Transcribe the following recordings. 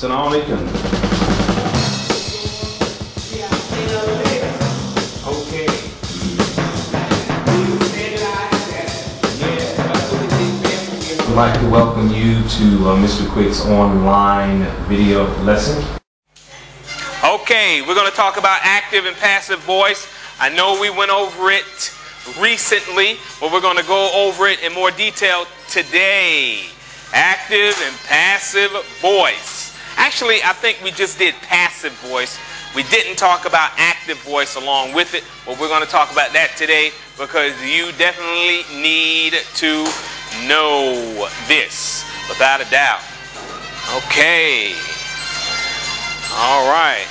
Assalamu alaikum. Okay. I'd like to welcome you to Mr. Quick's online video lesson. Okay, we're going to talk about active and passive voice. I know we went over it recently, but we're going to go over it in more detail today. Active and passive voice. Actually, I think we just did passive voice. We didn't talk about active voice along with it, but we're going to talk about that today because you definitely need to know this, without a doubt. Okay. All right.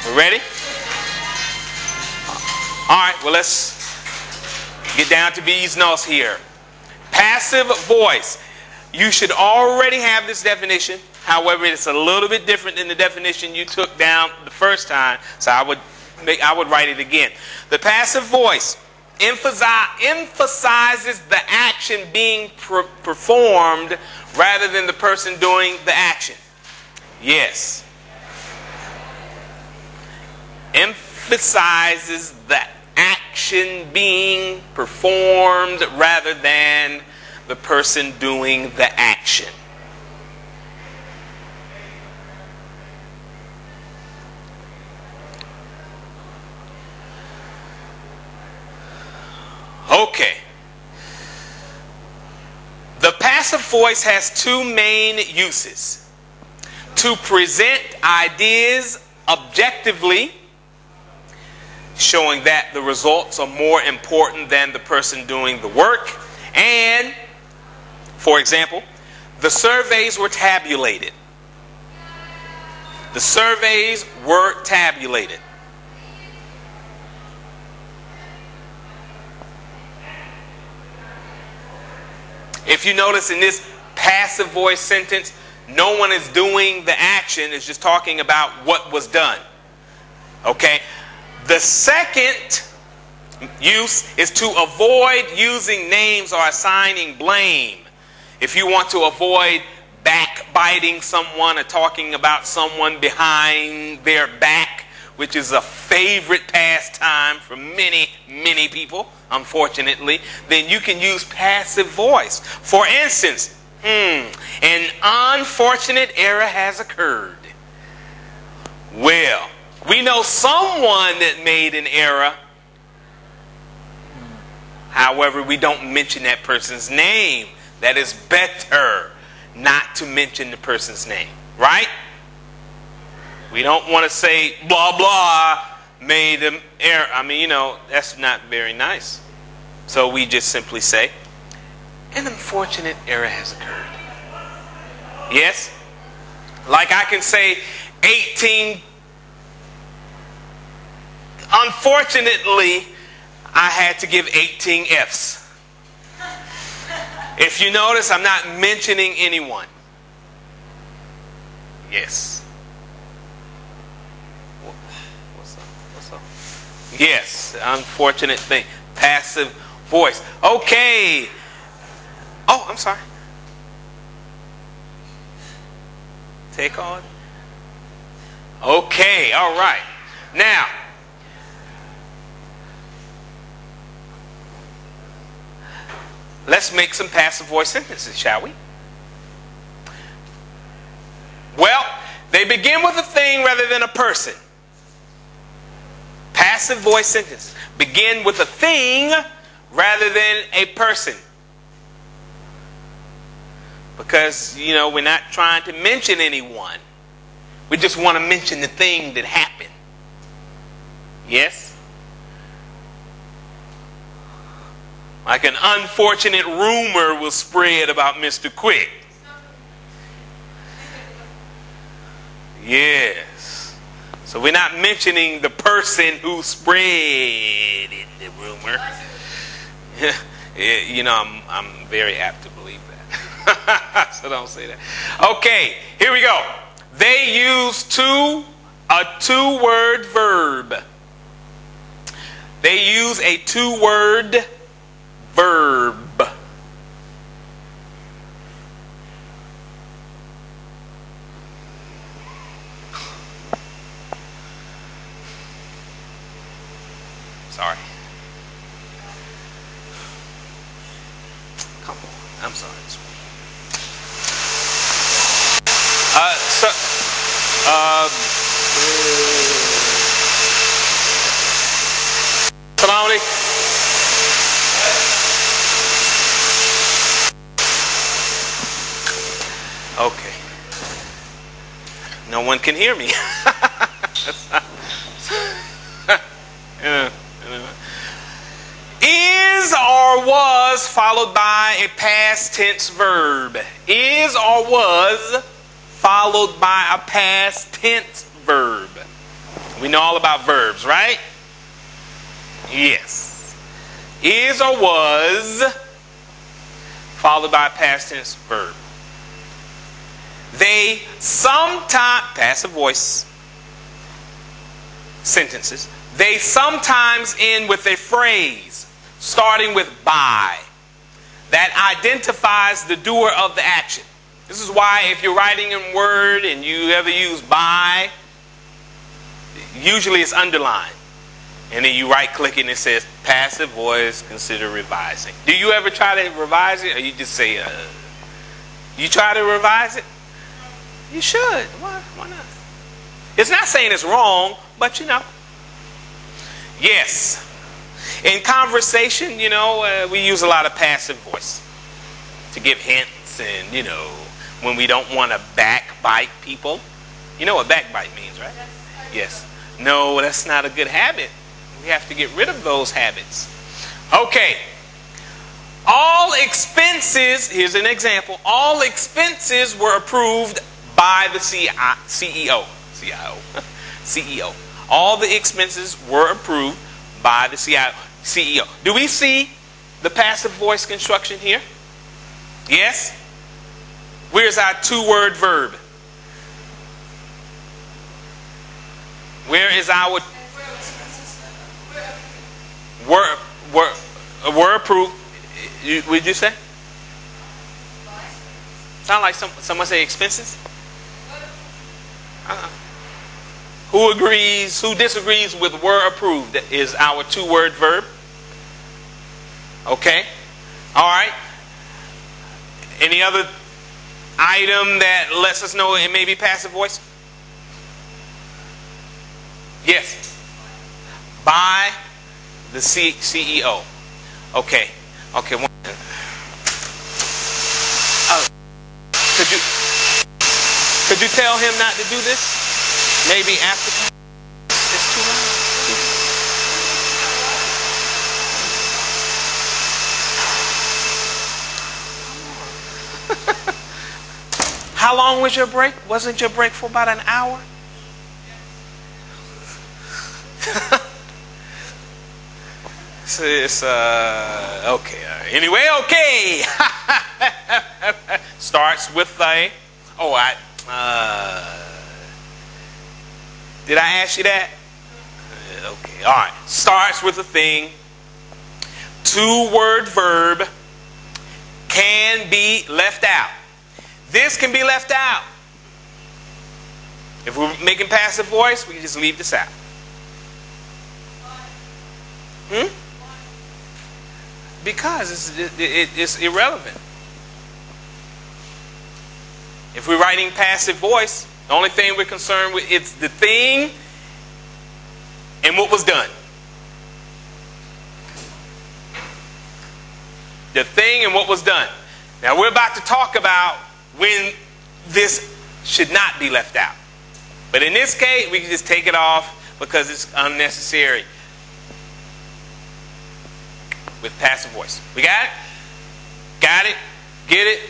We ready? All right, well, let's get down to business here. Passive voice. You should already have this definition. However, it's a little bit different than the definition you took down the first time, so I would write it again. The passive voice emphasizes the action being performed rather than the person doing the action. Yes. Emphasizes the action being performed rather than the person doing the action. Okay. The passive voice has two main uses: to present ideas objectively, showing that the results are more important than the person doing the work, and, for example, the surveys were tabulated. The surveys were tabulated. If you notice in this passive voice sentence, no one is doing the action, it's just talking about what was done. Okay? The second use is to avoid using names or assigning blame. If you want to avoid backbiting someone or talking about someone behind their back, which is a favorite pastime for many, many people, unfortunately, then you can use passive voice. For instance, an unfortunate error has occurred. Well, we know someone that made an error. However, we don't mention that person's name. That is better not to mention the person's name, right? We don't want to say blah blah made an error. I mean, you know, that's not very nice. So we just simply say an unfortunate error has occurred. Yes? Like I can say 18. Unfortunately, I had to give 18 Fs. If you notice, I'm not mentioning anyone. Yes. What's up? Yes, unfortunate thing. Passive voice. Okay. Oh, I'm sorry. Take on. Okay, all right. Now, let's make some passive voice sentences, shall we? Well, they begin with a thing rather than a person. Passive voice sentences begin with a thing rather than a person. Because, you know, we're not trying to mention anyone. We just want to mention the thing that happened. Yes? Like an unfortunate rumor will spread about Mr. Quick. Yes. So we're not mentioning the person who spread the rumor. You know, I'm very apt to believe that. So don't say that. Okay, here we go. They use a two-word verb. They use a two-word verb. I'm sorry. Salam alaikum. Okay. No one can hear me. Is or was followed by a past tense verb. Is or was followed by a past tense verb. We know all about verbs, right? Yes. Is or was followed by a past tense verb. They sometimes, passive voice sentences, they sometimes end with a phrase starting with by that identifies the doer of the action. This is why if you're writing in Word and you ever use by, usually it's underlined. And then you right-click it and it says passive voice, consider revising. Do you ever try to revise it, or you just say, you try to revise it? You should. Why not? It's not saying it's wrong, but you know. Yes. In conversation, you know, we use a lot of passive voice to give hints and, you know, when we don't want to backbite people. You know what backbite means, right? Yes. No, that's not a good habit. We have to get rid of those habits. Okay. All expenses, here's an example. All expenses were approved by the CEO. CEO. All the expenses were approved by the CEO. Do we see the passive voice construction here? Yes? Where's our two-word verb? Where is our were approved? What did you say? Sound like someone say expenses? Who agrees, who disagrees with were approved is our two-word verb? Okay. All right. Any other item that lets us know it may be passive voice? Yes. By the CEO. Okay. Okay. Could you tell him not to do this? Maybe after it's too long. How long was your break? Wasn't your break for about an hour? So it's okay. Anyway, okay. Starts with a. Did I ask you that? Okay. All right. Starts with a thing. Two-word verb can be left out. This can be left out. If we're making passive voice, we can just leave this out. Because it's irrelevant. If we're writing passive voice, the only thing we're concerned with is the thing and what was done. The thing and what was done. Now we're about to talk about when this should not be left out. But in this case, we can just take it off because it's unnecessary. With passive voice. We got it? Got it? Get it?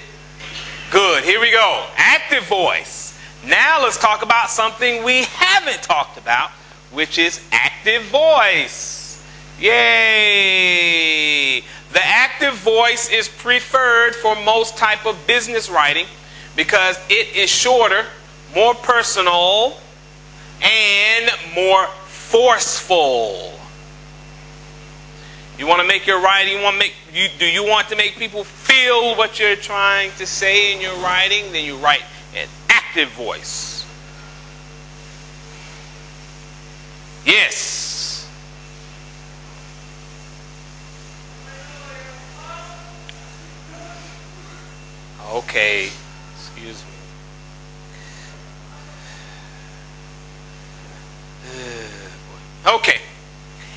Good. Here we go. Active voice. Now let's talk about something we haven't talked about, which is active voice. Yay! The active voice is preferred for most type of business writing because it is shorter, more personal, and more forceful. You want to make your writing, do you want to make people feel what you're trying to say in your writing? Then you write an active voice. Yes. Okay. Excuse me. Okay.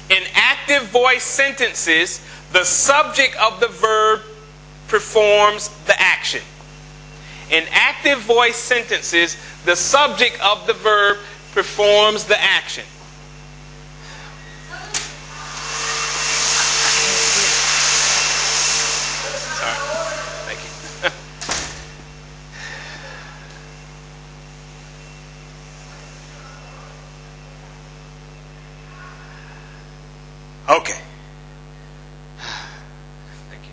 In active voice sentences, the subject of the verb performs the action. In active voice sentences, the subject of the verb performs the action. Sorry. Thank you. Okay. Thank you.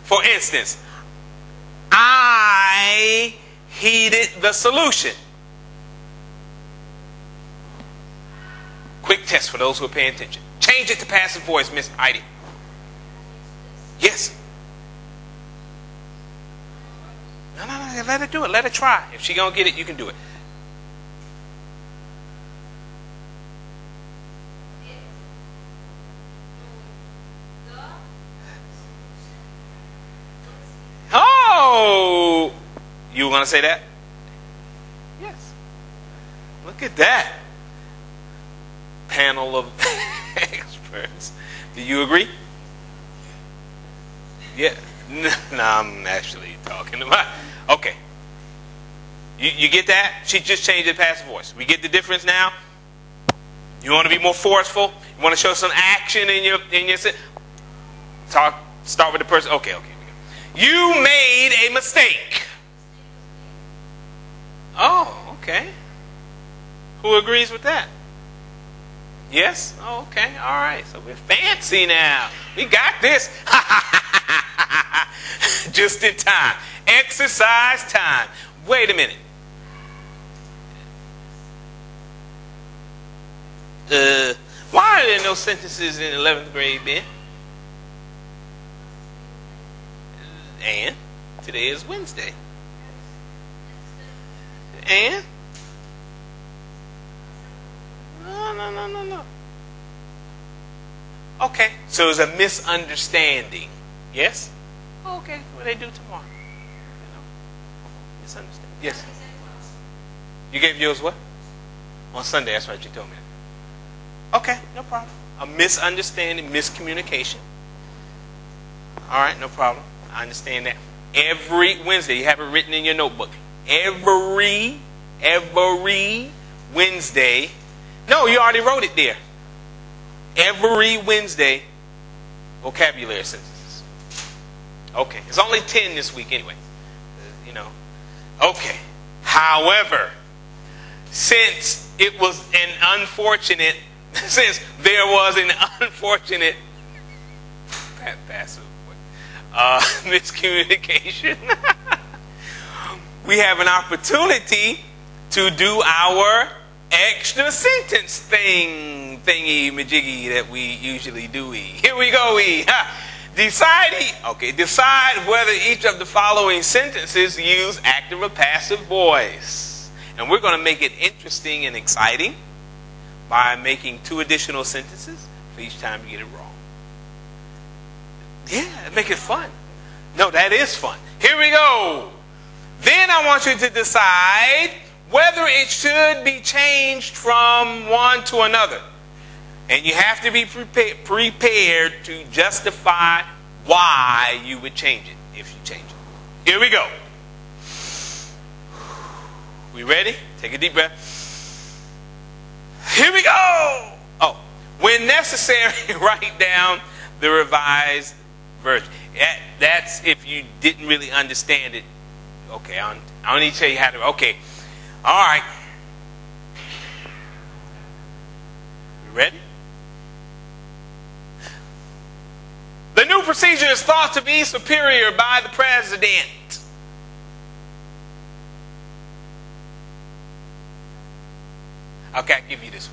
For instance, I heeded the solution. Quick test for those who are paying attention. Change it to passive voice, Miss Heidi. Yes. No, let her do it. Let her try. If she gonna get it, you can do it. Oh, you were gonna say that? Yes. Look at that panel of experts. Do you agree? Yeah. No, I'm actually talking about. Okay. You get that? She just changed the passive voice. We get the difference now. You want to be more forceful? You want to show some action in your talk. Start with the person. Okay. You made a mistake. Oh, okay. Who agrees with that? Yes? Oh, okay. All right. So we're fancy now. We got this. Just in time. Exercise time. Wait a minute. Why are there no sentences in 11th grade, Ben? And today is Wednesday. And? No. Okay, so it's a misunderstanding. Yes? Okay, what do they do tomorrow? Misunderstanding. Yes. You gave yours what? On Sunday, that's what you told me. Okay, no problem. A misunderstanding, miscommunication. All right, no problem. I understand that. Every Wednesday, you have it written in your notebook. Every Wednesday. No, you already wrote it there. Every Wednesday, vocabulary sentences. Okay, it's only 10 this week anyway. Okay. However, since there was an unfortunate passive miscommunication, we have an opportunity to do our extra sentence thingy majiggy that we usually do. Here we go. Decide whether each of the following sentences use active or passive voice. And we're going to make it interesting and exciting by making 2 additional sentences for each time you get it wrong. Yeah, make it fun. No, that is fun. Here we go. Then I want you to decide whether it should be changed from one to another. And you have to be prepared to justify why you would change it if you change it. Here we go. We ready? Take a deep breath. Here we go. Oh, when necessary, write down the revised version. That's if you didn't really understand it. Okay, I don't need to tell you how to. Okay, all right. You ready? The new procedure is thought to be superior by the president. Okay, I'll give you this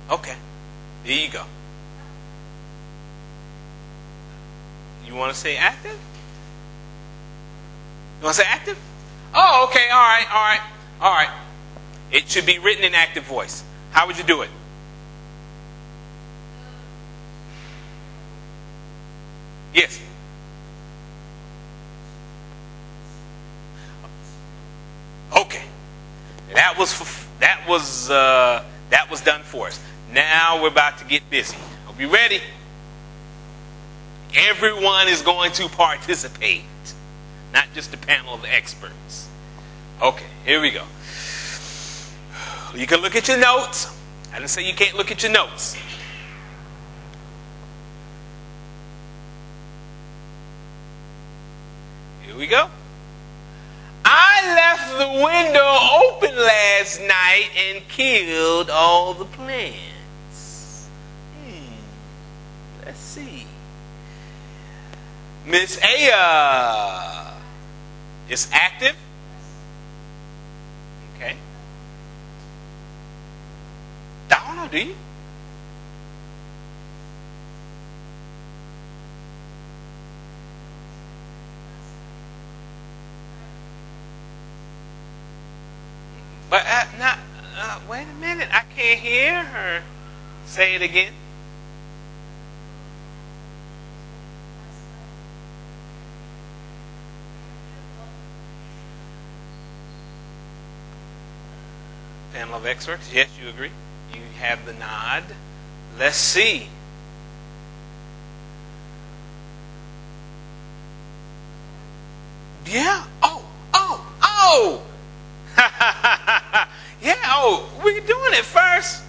one. Okay, there you go. You want to say active? You want to say active? Oh, okay, all right. It should be written in active voice. How would you do it? Yes. that was done for us. Now we're about to get busy. Hope you ready. Everyone is going to participate, not just a panel of experts. Okay, here we go. You can look at your notes. I didn't say you can't look at your notes. Here we go. I left the window open last night and killed all the plants. Let's see. Miss Aya is active. Okay. I don't know, do you? But wait a minute, I can't hear her. Say it again. Panel of experts, yes, you agree. You have the nod. Let's see. Yeah. Oh. Yeah, we're doing it first.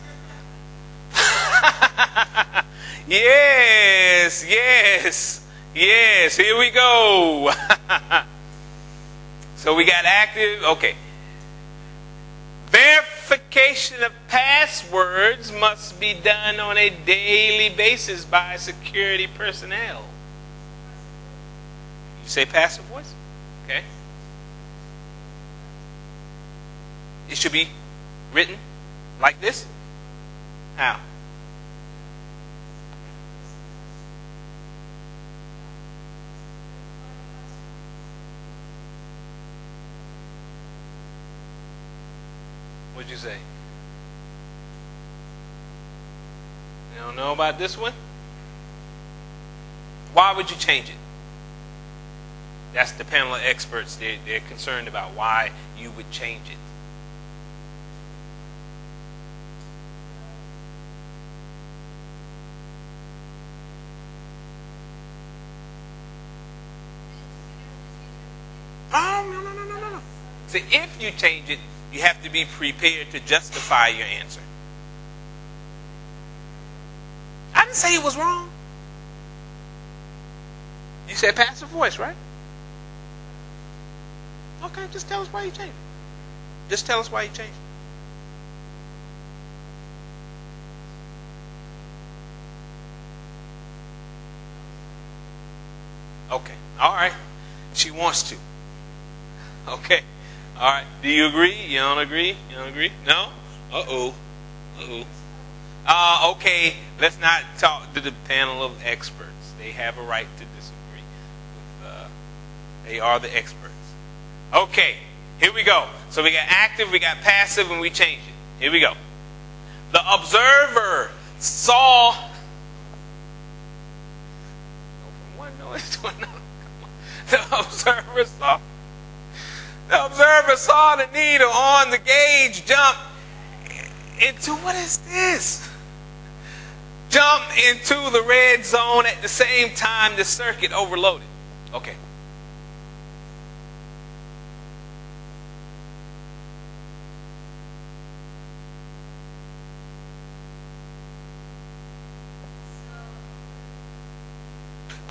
Yes, here we go. So we got active, okay. Verification of passwords must be done on a daily basis by security personnel. You say passive voice? Okay. It should be written like this? How? What'd you say? You don't know about this one? Why would you change it? That's the panel of experts. They're concerned about why you would change it. Oh, no. See, if you change it, you have to be prepared to justify your answer. I didn't say it was wrong. You said passive voice, right? Okay, just tell us why you changed it. Just tell us why you changed it. Okay, all right. She wants to. Okay. All right. Do you agree? You don't agree? You don't agree? No? Okay. Let's not talk to the panel of experts. They have a right to disagree. They are the experts. Okay. Here we go. So we got active, we got passive, and we changed it. Here we go. The observer saw. Go from one noise to another. The observer saw the needle on the gauge jump into, what is this? Jump into the red zone at the same time the circuit overloaded. Okay.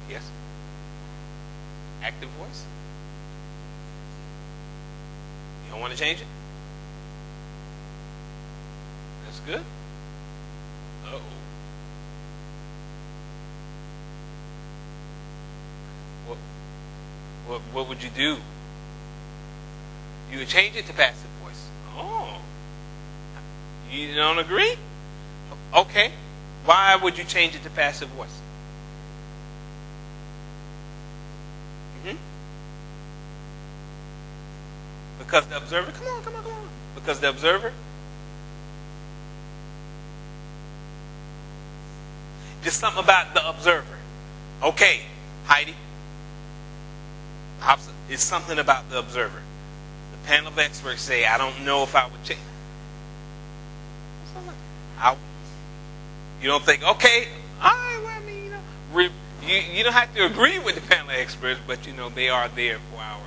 Yes? Active voice? You don't want to change it? That's good. Uh-oh. What would you do? You would change it to passive voice. Oh. You don't agree? Okay. Why would you change it to passive voice? Because the observer, come on. Because the observer, just something about the observer. Okay, Heidi. It's something about the observer. The panel of experts say, I don't know if I would change. You don't think, okay, all right, well, I mean, you don't have to agree with the panel of experts, but you know they are there for our.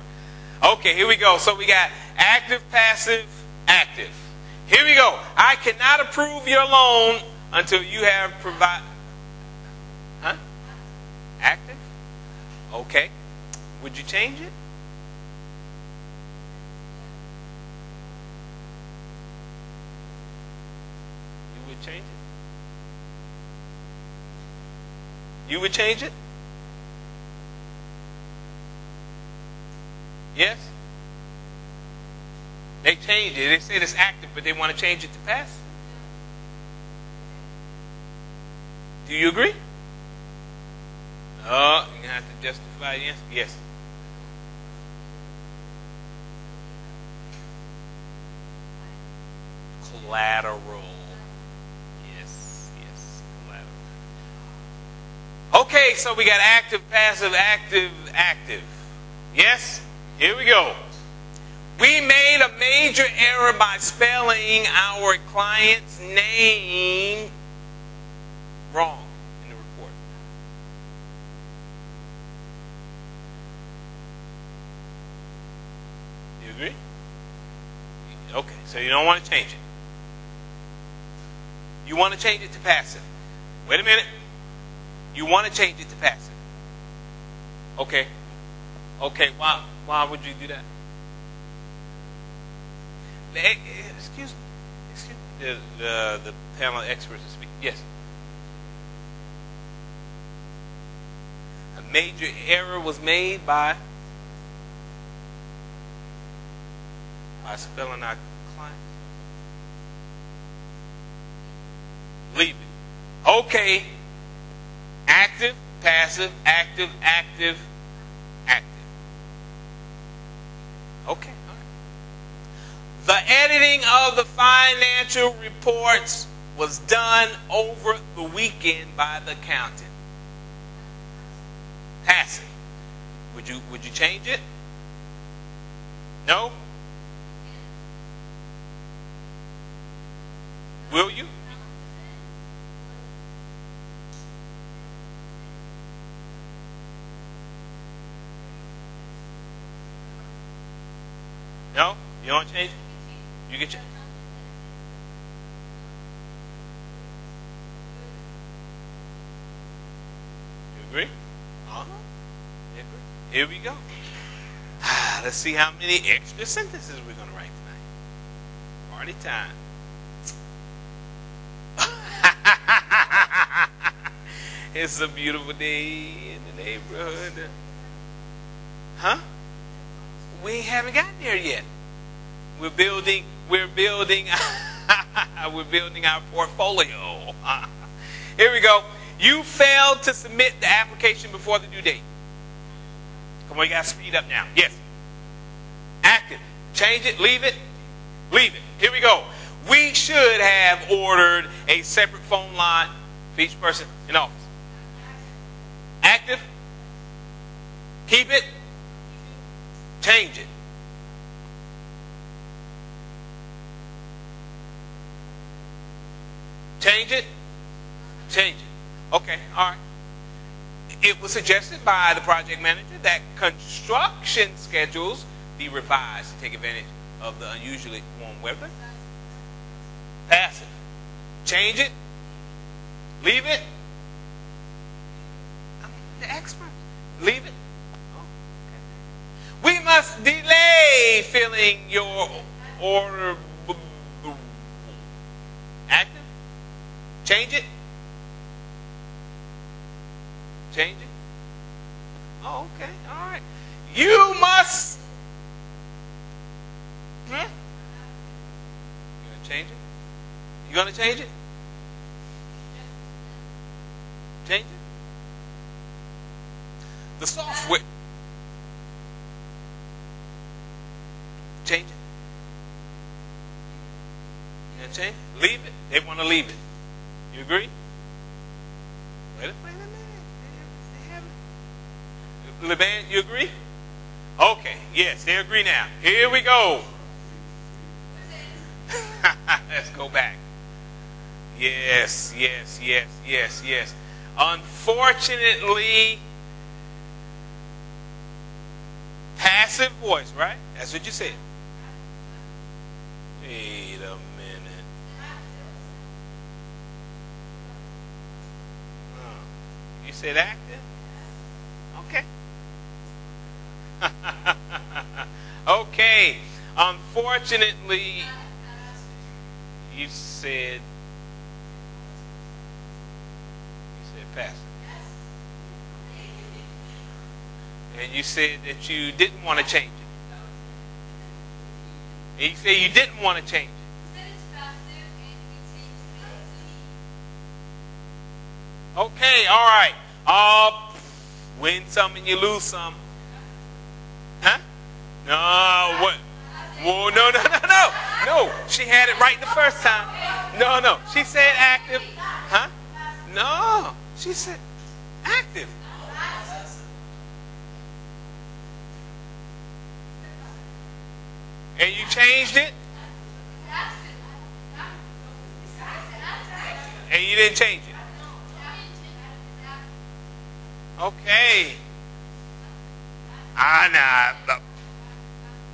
Okay, here we go. So we got active, passive, active. Here we go. I cannot approve your loan until you have provided. Huh? Active? Okay. Would you change it? You would change it? You would change it? Yes? They changed it. They said it's active, but they want to change it to passive. Do you agree? Oh, you're going to have to justify the answer. Yes. Collateral. Yes, collateral. Okay, so we got active, passive, active, active. Yes? Here we go. We made a major error by spelling our client's name wrong in the report. You agree? Okay, so you don't want to change it. You want to change it to passive. Wait a minute. You want to change it to passive. Okay. Okay, why would you do that? Excuse me. The panel of experts to speak. Yes. A major error was made by spelling our client. Leave it. Okay. Active, passive, active, active, active. Okay. All right. The editing of the financial reports was done over the weekend by the accountant. Passive. Would you change it? No? Will you? No? You don't change it? You can change it. You agree? Uh-huh. You agree? Here we go. Let's see how many extra sentences we're going to write tonight. Party time. It's a beautiful day in the neighborhood. Huh? We haven't gotten there yet. We're building our portfolio. Here we go. You failed to submit the application before the due date. Come on, you got to speed up now. Yes. Active. Change it, leave it, leave it. Here we go. We should have ordered a separate phone line for each person in office. Active. Keep it. Change it. Change it. Change it. Okay, all right. It was suggested by the project manager that construction schedules be revised to take advantage of the unusually warm weather. Passive. Change it. Leave it. I'm the expert. Leave it. We must delay filling your order. Active. Change it. Change it. Oh, okay. All right. You must. You gonna change it? You gonna change it? Change it. The software. Change it. You gonna change it? Leave it. They want to leave it. You agree? Wait a minute. LeBan, you agree? Okay. Yes, they agree now. Here we go. Let's go back. Yes, yes, yes, yes, yes. Unfortunately, passive voice, right? That's what you said. Wait a minute. You said active? Okay. Okay. Unfortunately, you said passive. And you said that you didn't want to change it. And you said you didn't want to change it. Okay, all right. Win some and you lose some. Huh? No, what? Whoa, no, no, no, no. No, she had it right the first time. No, no. She said active. Huh? No, she said active. And you changed it? And you didn't change it? Okay.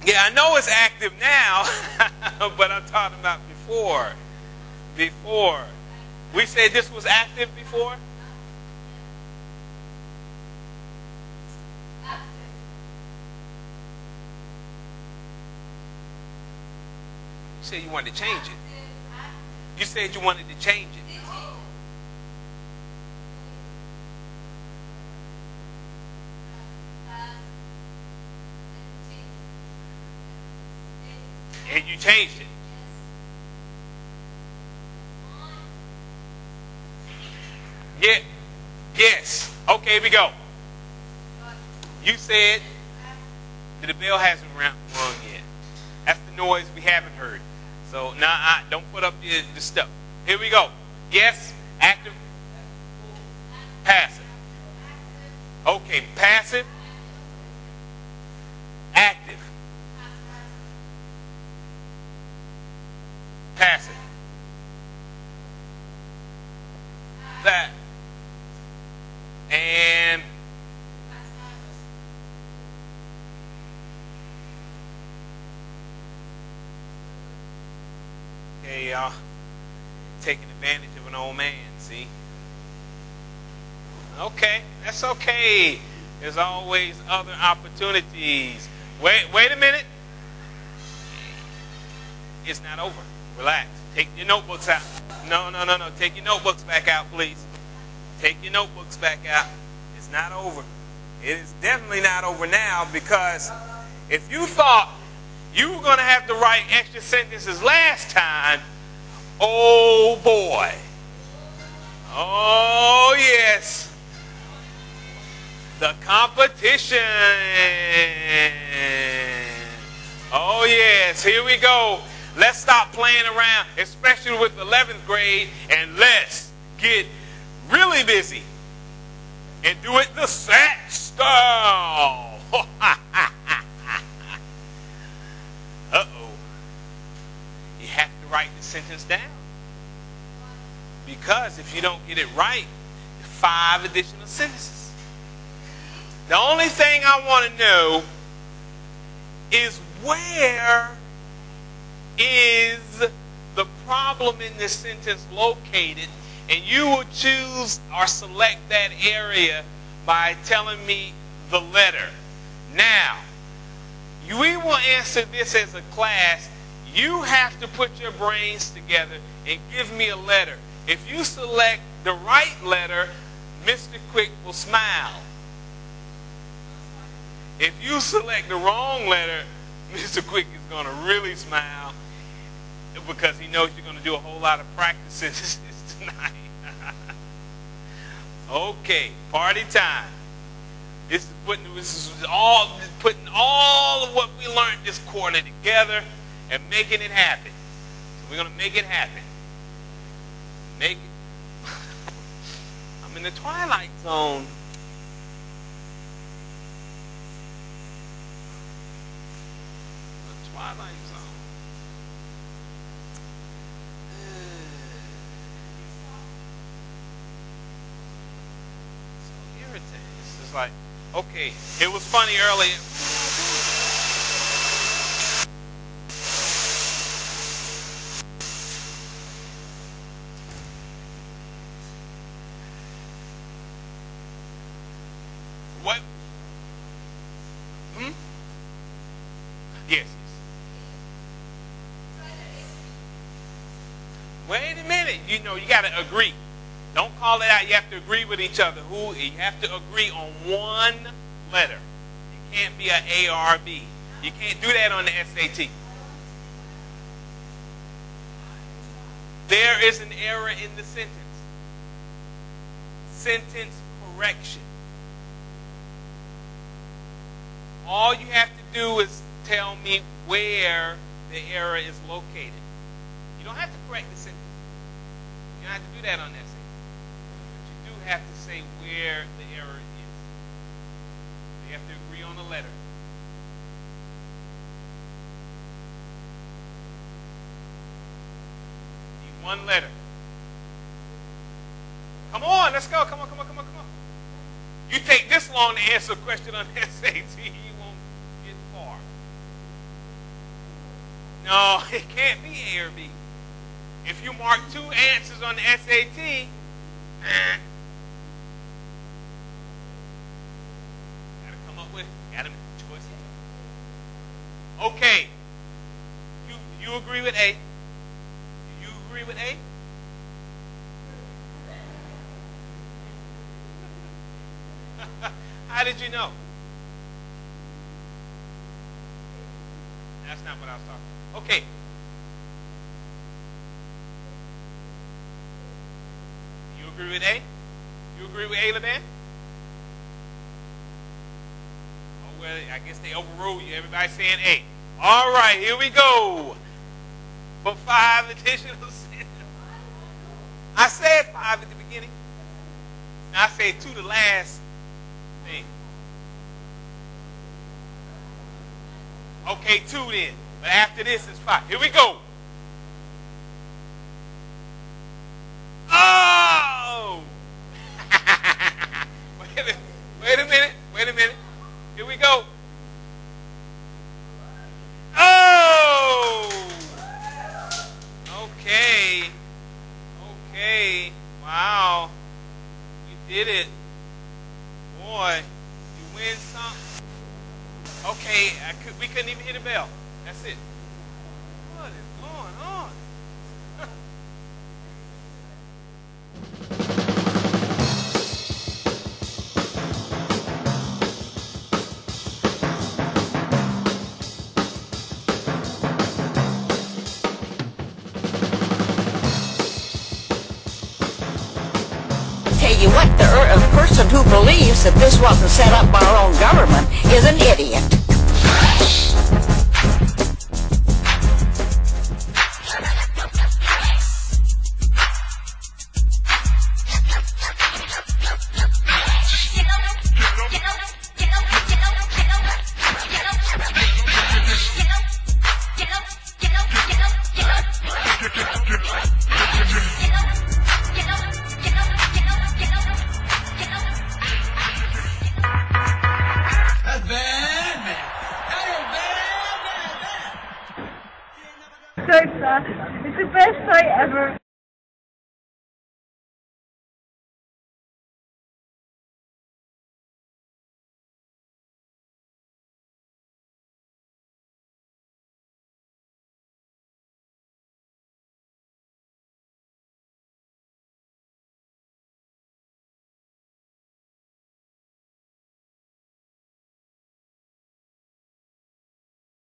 Yeah, I know it's active now, but I'm talking about before. Before. We said this was active before? You said you wanted to change it. You said you wanted to change it. And you changed it. Yeah. Yes. Okay, here we go. You said that the bell hasn't rung yet. That's the noise we haven't heard. So now don't put up the stuff. Here we go. Yes, active, passive. Okay, passive, active, passive. That. And okay, y'all taking advantage of an old man, see? Okay, that's okay. There's always other opportunities. Wait a minute. It's not over. Relax. Take your notebooks out. No. Take your notebooks back out, please. Take your notebooks back out. It's not over. It is definitely not over now, because if you thought you were going to have to write extra sentences last time, oh boy. Oh yes. The competition. Oh yes. Here we go. Let's stop playing around, especially with 11th grade, and let's get really busy and do it the SAT style. Uh-oh. You have to write the sentence down. Because if you don't get it right, 5 additional sentences. The only thing I want to know is, where is the problem in this sentence located? And you will choose or select that area by telling me the letter. Now, we will answer this as a class. You have to put your brains together and give me a letter. If you select the right letter, Mr. Quick will smile. If you select the wrong letter, Mr. Quick is going to really smile, because he knows you're going to do a whole lot of practices tonight. Okay, party time. This is all putting all of what we learned this quarter together and making it happen. So we're going to make it happen. Make it. I'm in the twilight zone. The twilight zone. It's like, okay, it was funny earlier. What? Yes. Wait a minute. You know, you got to agree. Don't call it out. You have to agree with each other. You have to agree on one letter. You can't be an A or a B. You can't do that on the SAT. There is an error in the sentence. Sentence correction. All you have to do is tell me where the error is located. You don't have to correct the sentence. You don't have to do that on that sentence. But you do have to say where the error is. You have to agree on the letter. Need one letter. Come on, let's go. Come on. You take this long to answer a question on the SAT, you won't get far. No, it can't be A or B. If you mark 2 answers on the SAT, gotta come up with, gotta make choices. Okay, you agree with A? Do you agree with A? How did you know? That's not what I was talking about. Okay. You agree with A? You agree with A, LeBan? Oh, well, I guess they overruled you. Everybody's saying A. All right, here we go. For 5 additional sentences. I said 5 at the beginning. Now I said 2 the last thing. Okay, 2 then. But after this is 5. Here we go. Oh! Wait a minute. Here we go. Oh! Okay. Wow. We did it. Boy, you win something. Okay, we couldn't even hit a bell. That's it. What is going on? Tell you what, the person who believes that this wasn't set up by our own government is an idiot. It's the best day ever.